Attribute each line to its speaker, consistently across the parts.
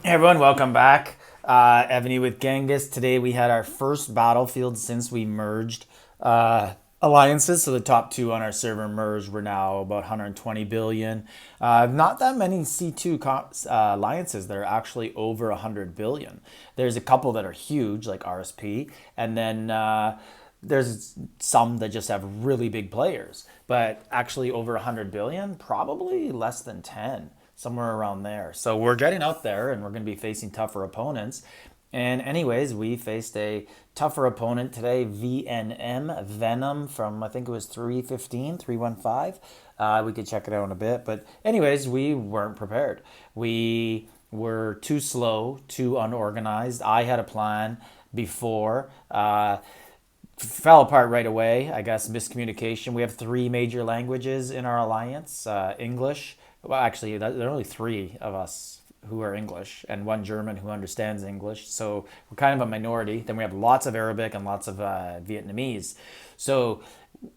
Speaker 1: Hey everyone, welcome back. Evony with Genghis. Today we had our first battlefield since we merged alliances. So the top two on our server merged. We're now about 120 billion. Not that many C2 alliances that are actually over 100 billion. There's a couple that are huge, like RSP, and then there's some that just have really big players. But actually over 100 billion, probably less than 10, somewhere around there. So we're getting up there and we're going to be facing tougher opponents. And anyways, we faced a tougher opponent today, VNM, Venom from I think it was 315, 315. We could check it out in a bit. But anyways, we weren't prepared. We were too slow, too unorganized. I had a plan before. Fell apart right away. I guess miscommunication. We have three major languages in our alliance. English. Well, actually, there are only three of us who are English and one German who understands English. So we're kind of a minority. Then we have lots of Arabic and lots of Vietnamese. So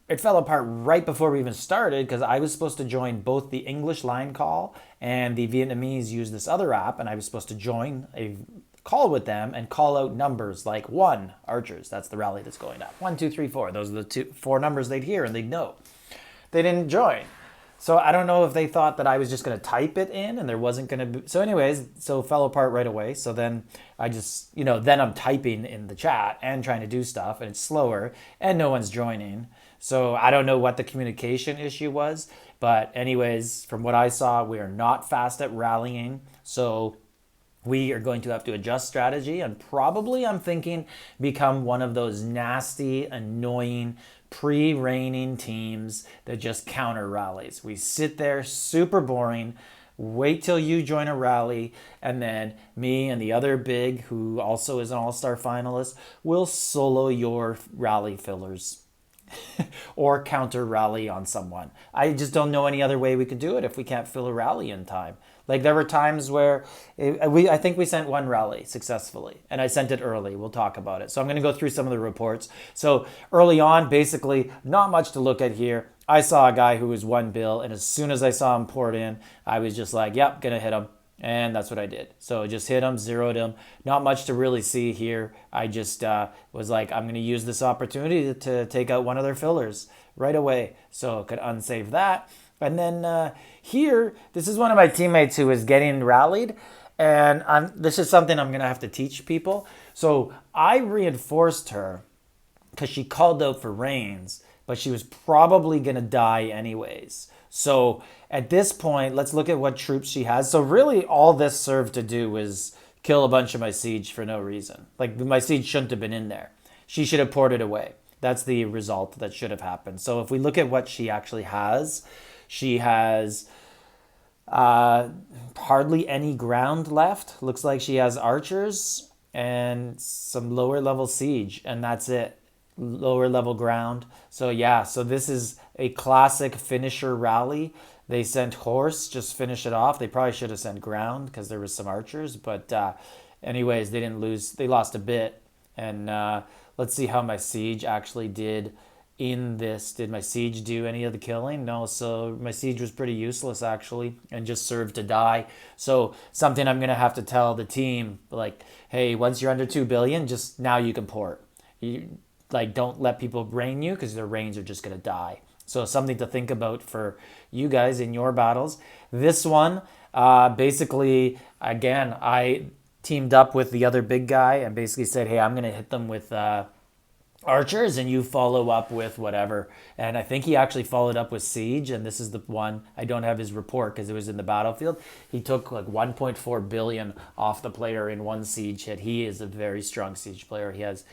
Speaker 1: it fell apart right before we even started because I was supposed to join both the English line call and the Vietnamese use this other app, and I was supposed to join a call with them and call out numbers like one archers. That's the rally that's going up. 1, 2, 3, 4. Those are the four numbers they'd hear and they'd know. They didn't join. So I don't know if they thought that I was just going to type it in and there wasn't going to be. So anyways, so it fell apart right away. So then I just, then I'm typing in the chat and trying to do stuff and it's slower and no one's joining. So I don't know what the communication issue was. But anyways, from what I saw, we are not fast at rallying. So we are going to have to adjust strategy and probably, I'm thinking, become one of those nasty, annoying, pre-raining teams that just counter rallies. We sit there, super boring, wait till you join a rally, and then me and the other big, who also is an all-star finalist, will solo your rally fillers. Or counter rally on someone. I just don't know any other way we could do it if we can't fill a rally in time. Like there were times where I think we sent one rally successfully, and I sent it early. We'll talk about it. So I'm going to go through some of the reports. So early on, basically, not much to look at here. I saw a guy who was 1 bill, and as soon as I saw him poured in, I was just like, yep, gonna hit him. And that's what I did. So just hit him, zeroed him. Not much to really see here. I just was like, I'm going to use this opportunity to take out one of their fillers right away. So I could unsave that. And then here, this is one of my teammates who is getting rallied. And this is something I'm going to have to teach people. So I reinforced her because she called out for rains, but she was probably going to die anyways. So at this point, let's look at what troops she has. So really all this served to do was kill a bunch of my siege for no reason. Like my siege shouldn't have been in there. She should have poured it away. That's the result that should have happened. So if we look at what she actually has, she has hardly any ground left. Looks like she has archers and some lower level siege, and that's it. Lower level ground. So yeah, so this is a classic finisher rally. They sent horse, just finish it off. They probably should have sent ground because there was some archers, but anyways, they didn't lose. They lost a bit. And let's see how my siege actually did in this. Did my siege do any of the killing? No, so my siege was pretty useless actually and just served to die. So something I'm going to have to tell the team, like, hey, once you're under 2 billion, just now you can port. Don't let people rain you because their rains are just going to die. So something to think about for you guys in your battles. This one, basically, again, I teamed up with the other big guy and basically said, hey, I'm going to hit them with archers and you follow up with whatever. And I think he actually followed up with siege, and this is the one. I don't have his report because it was in the battlefield. He took like 1.4 billion off the player in one siege hit. He is a very strong siege player. He has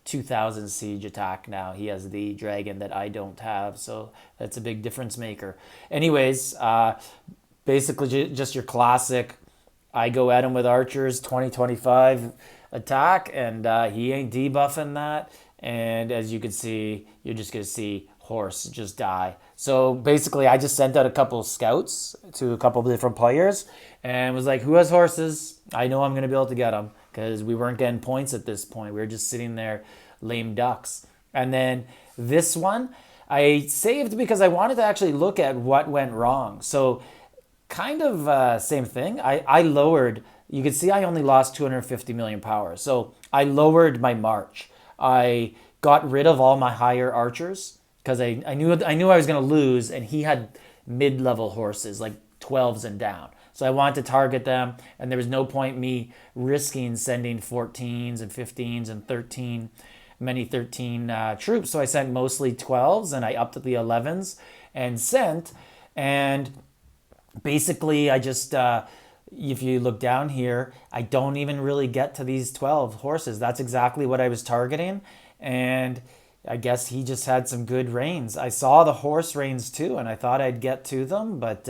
Speaker 1: 2,000 siege attack now. He has the dragon that I don't have, so that's a big difference maker. Anyways, basically just your classic, I go at him with archers, 20-25 attack, and he ain't debuffing that. And as you can see, you're just going to see horse just die. So basically, I just sent out a couple of scouts to a couple of different players and was like, who has horses? I know I'm going to be able to get them because we weren't getting points at this point. We were just sitting there lame ducks. And then this one, I saved because I wanted to actually look at what went wrong. So kind of same thing. I lowered you can see I only lost 250 million power. So I lowered my march. I got rid of all my higher archers because I knew I was going to lose, and he had mid-level horses like 12s and down. So I wanted to target them, and there was no point me risking sending 14s and 15s and 13 troops. So I sent mostly 12s, and I upped to the 11s and sent. And basically, I just, if you look down here, I don't even really get to these 12 horses. That's exactly what I was targeting. And I guess he just had some good reins. I saw the horse reins too, and I thought I'd get to them, but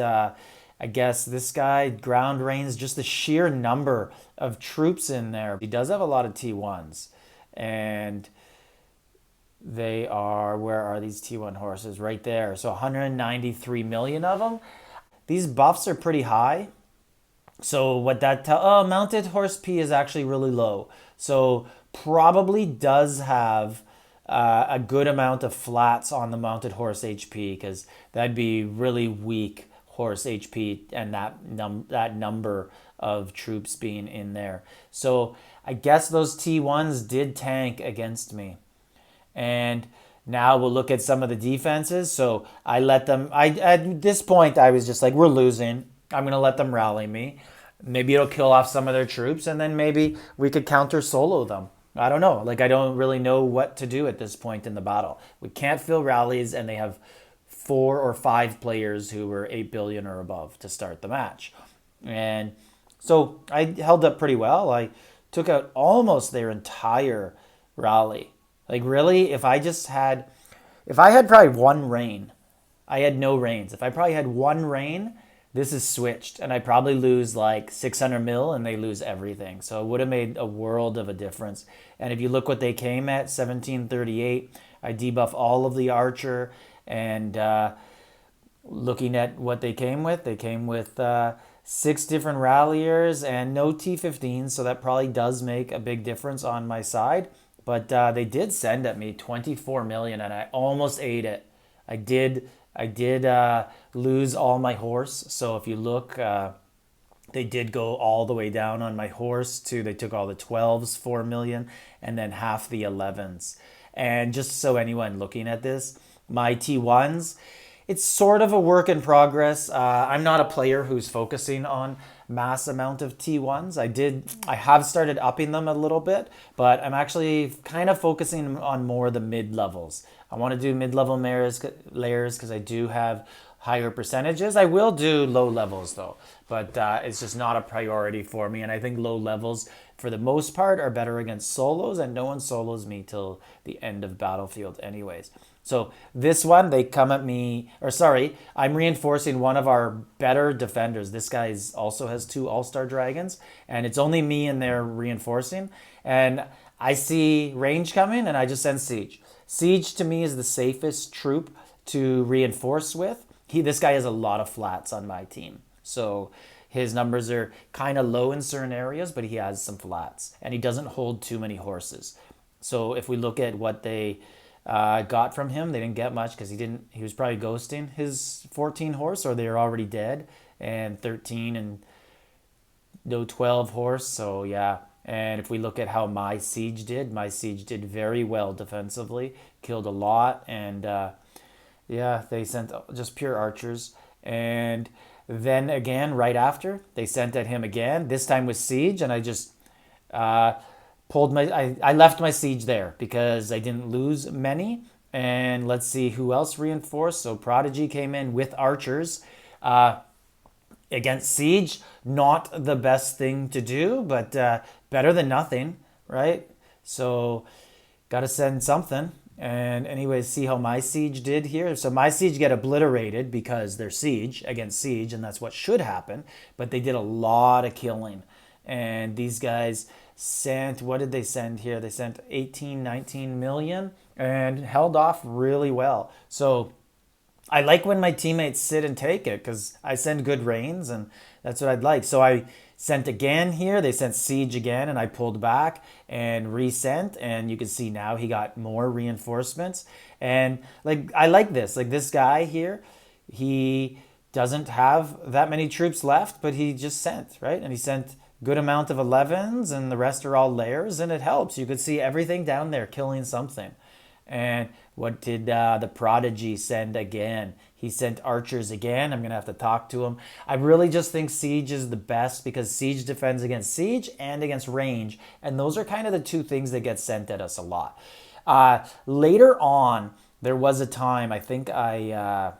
Speaker 1: I guess this guy ground reins, just the sheer number of troops in there. He does have a lot of T1s, and they are, where are these T1 horses? Right there. So 193 million of them. These buffs are pretty high. So what that mounted horse P is actually really low. So probably does have a good amount of flats on the mounted horse HP, because that'd be really weak horse HP, and that number of troops being in there. So I guess those T1s did tank against me. And now we'll look at some of the defenses. So I let them, at this point, I was just like, we're losing. I'm going to let them rally me. Maybe it'll kill off some of their troops, and then maybe we could counter solo them. I don't know. Like, I don't really know what to do at this point in the battle. We can't fill rallies, and they have 4 or 5 players who were 8 billion or above to start the match. And so I held up pretty well. I took out almost their entire rally. Like, really, if I had probably one reign, I had no reigns. If I probably had one reign, this is switched, and I probably lose like 600 mil, and they lose everything. So it would have made a world of a difference. And if you look what they came at, 1738, I debuff all of the archer, and looking at what they came with 6 different ralliers and no T15s, so that probably does make a big difference on my side. But they did send at me 24 million, and I almost ate it. I did lose all my horse. So if you look, they did go all the way down on my horse too. They took all the 12s, 4 million, and then half the 11s. And just so anyone looking at this, my T1s, it's sort of a work in progress. I'm not a player who's focusing on mass amount of T1s. I have started upping them a little bit, but I'm actually kind of focusing on more the mid levels. I want to do mid-level layers because I do have higher percentages. I will do low levels though, but it's just not a priority for me. And I think low levels, for the most part, are better against solos, and no one solos me till the end of battlefield anyways. So this one, they come at me, I'm reinforcing one of our better defenders. This guy also has 2 all-star dragons, and it's only me in there reinforcing. And I see range coming, and I just send siege. Siege to me is the safest troop to reinforce with. This guy has a lot of flats on my team. So his numbers are kind of low in certain areas, but he has some flats, and he doesn't hold too many horses. So if we look at what they got from him, they didn't get much because he was probably ghosting his 14 horse, or they're already dead, and 13 and no 12 horse. So yeah. And if we look at how my siege did very well defensively, killed a lot, and they sent just pure archers. And then again, right after, they sent at him again, this time with siege, and I just I left my siege there because I didn't lose many. And let's see who else reinforced. So Prodigy came in with archers. Against siege, not the best thing to do, but better than nothing, right? So got to send something. And anyways, see how my siege did here. So my siege get obliterated because they're siege against siege, and that's what should happen. But they did a lot of killing. And these guys sent, what did they send here? They sent 18, 19 million and held off really well. So I like when my teammates sit and take it because I send good reigns, and that's what I'd like. So I sent again here. They sent siege again, and I pulled back and resent. And you can see now he got more reinforcements. And like, I like this. Like, this guy here, he doesn't have that many troops left, but he just sent, right? And he sent good amount of 11s, and the rest are all layers, and it helps. You could see everything down there killing something. And what did the Prodigy send again? He sent archers again. I'm going to have to talk to him. I really just think siege is the best because siege defends against siege and against range. And those are kind of the two things that get sent at us a lot. Later on, there was a time, I think oh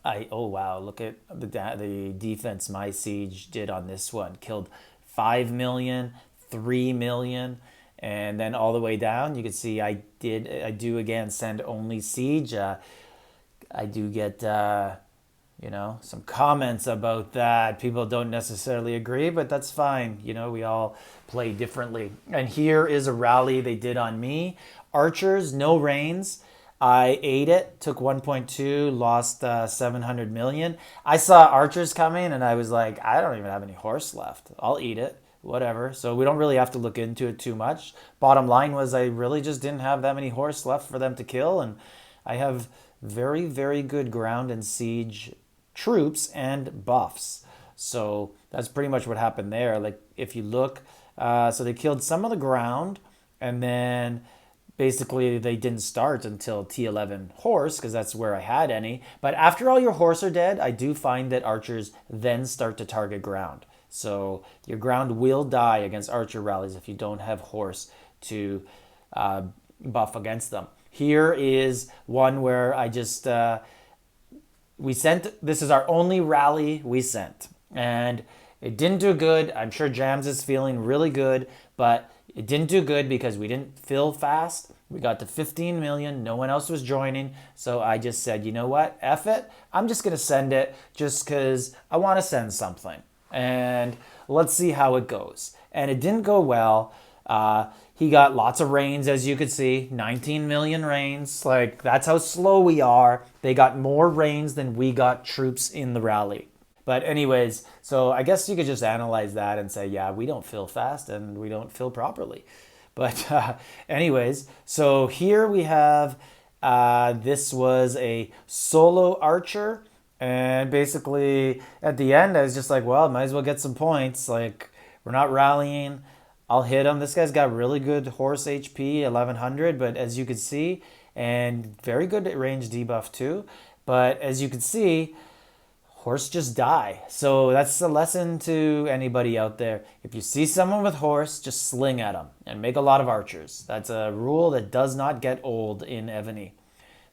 Speaker 1: wow, look at the defense my siege did on this one. Killed 5 million, 3 million, and then all the way down, you can see I do again send only siege. I do get some comments about that. People don't necessarily agree, but that's fine. We all play differently. And here is a rally they did on me. Archers, no reins. I ate it, took 1.2, lost 700 million. I saw archers coming and I was like, I don't even have any horse left. I'll eat it, whatever. So we don't really have to look into it too much. Bottom line was I really just didn't have that many horse left for them to kill. And I have very, very good ground and siege troops and buffs. So that's pretty much what happened there. Like if you look, so they killed some of the ground and then basically they didn't start until T11 horse because that's where I had any. But after all your horse are dead, I do find that archers then start to target ground. So your ground will die against archer rallies if you don't have horse to buff against them. Here is one where I just, this is our only rally we sent. And it didn't do good. I'm sure Jams is feeling really good, but it didn't do good because we didn't fill fast. We got to 15 million. No one else was joining. So I just said, you know what? F it. I'm just going to send it just because I want to send something. And let's see how it goes. And it didn't go well. He got lots of reins, as you could see. 19 million reins. Like, that's how slow we are. They got more reins than we got troops in the rally. But anyways, so I guess you could just analyze that and say, yeah, we don't fill fast and we don't fill properly. But anyways, so here we have, this was a solo archer. And basically at the end, I was just like, well, might as well get some points. Like, we're not rallying. I'll hit him. This guy's got really good horse HP, 1100. But as you can see, and very good range debuff too. But as you can see, horse just die. So that's a lesson to anybody out there. If you see someone with horse, just sling at them and make a lot of archers. That's a rule that does not get old in Evony.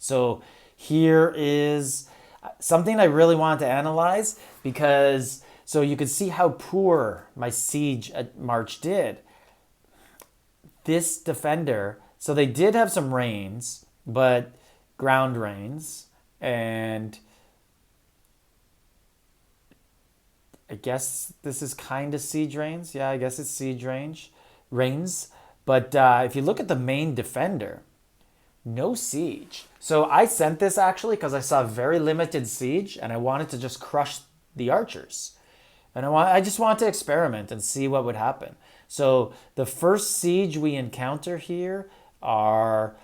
Speaker 1: So here is something I really wanted to analyze because so you could see how poor my siege at March did. This defender, so they did have some reins, but ground reins, and I guess this is kind of siege reins. Yeah, I guess it's siege reins. But if you look at the main defender, no siege. So I sent this actually because I saw very limited siege and I wanted to just crush the archers. And I just wanted to experiment and see what would happen. So the first siege we encounter here are,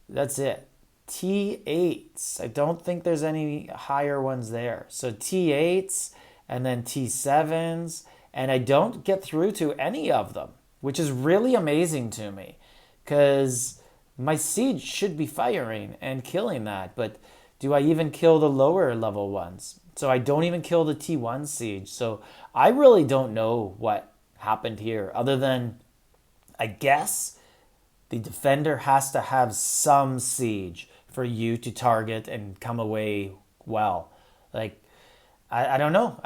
Speaker 1: that's it, T8s. I don't think there's any higher ones there. So T8s and then T7s, and I don't get through to any of them, which is really amazing to me because my siege should be firing and killing that, but do I even kill the lower level ones? So I don't even kill the T1 siege. So I really don't know what happened here other than I guess the defender has to have some siege for you to target and come away well. Like, I don't know.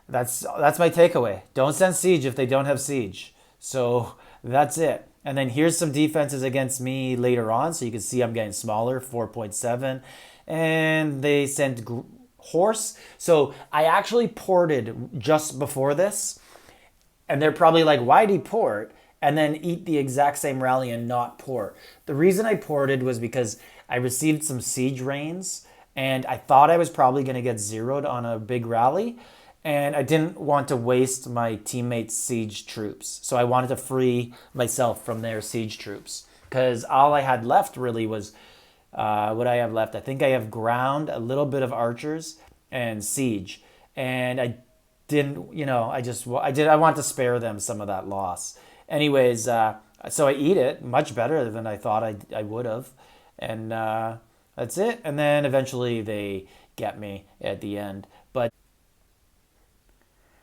Speaker 1: That's my takeaway. Don't send siege if they don't have siege. So that's it. And then here's some defenses against me later on. So you can see I'm getting smaller, 4.7. And they sent horse. So I actually ported just before this. And they're probably like, why'd he port? And then eat the exact same rally and not port. The reason I ported was because I received some siege reins. And I thought I was probably going to get zeroed on a big rally. And I didn't want to waste my teammates' siege troops. So I wanted to free myself from their siege troops. Because all I had left really was, what I have left, I think I have ground, a little bit of archers, and siege. And I didn't, I want to spare them some of that loss. Anyways, so I eat it much better than I thought I would have. And that's it. And then eventually they get me at the end. But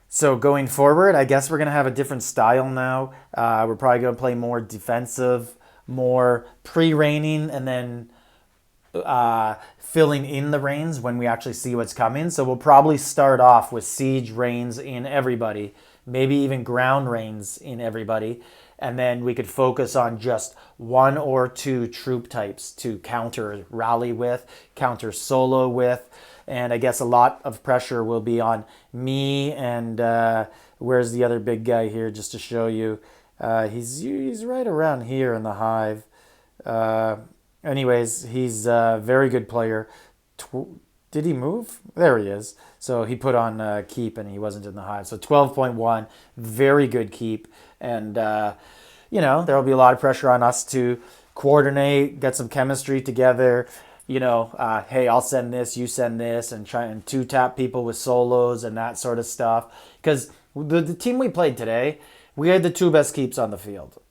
Speaker 1: so going forward, I guess we're going to have a different style now. We're probably going to play more defensive, more pre-raining, and then filling in the rains when we actually see what's coming. So we'll probably start off with siege rains in everybody, maybe even ground rains in everybody. And then we could focus on just one or two troop types to counter rally with, counter solo with. And I guess a lot of pressure will be on me and where's the other big guy here just to show you. He's right around here in the hive. Anyways, he's a very good player. Did he move? There he is. So he put on keep and he wasn't in the hive. So 12.1, very good keep. And, there'll be a lot of pressure on us to coordinate, get some chemistry together. Hey, I'll send this, you send this, and try and two-tap people with solos and that sort of stuff. Because the team we played today, we had the two best keeps on the field.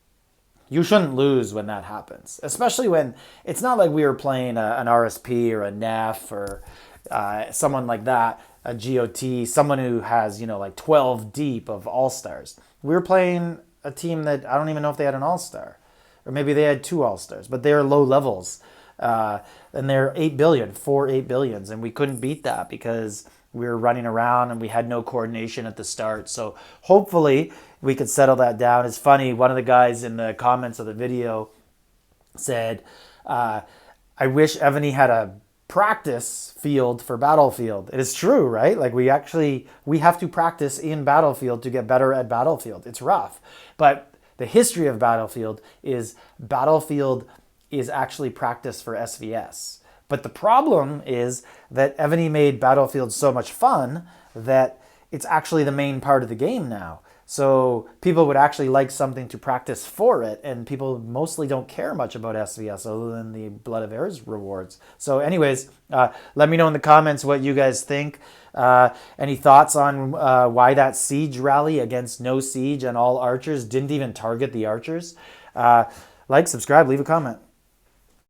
Speaker 1: You shouldn't lose when that happens, especially when it's not like we were playing an RSP or a NEF or someone like that, a GOT, someone who has, like 12 deep of all-stars. We were playing a team that I don't even know if they had an all-star, or maybe they had two all-stars, but they're low levels. And they're 8 billion, 8 billions, and we couldn't beat that because we were running around and we had no coordination at the start. So hopefully we could settle that down. It's funny, one of the guys in the comments of the video said, I wish Evony had a practice field for Battlefield. It is true, right? Like we have to practice in Battlefield to get better at Battlefield. It's rough. But the history of Battlefield is actually practice for SVS. But the problem is that Evony made Battlefield so much fun that it's actually the main part of the game now. So people would actually like something to practice for it, and people mostly don't care much about SVS other than the Blood of Heirs rewards. So anyways, let me know in the comments what you guys think. Any thoughts on why that siege rally against no siege and all archers didn't even target the archers? Like, subscribe, leave a comment.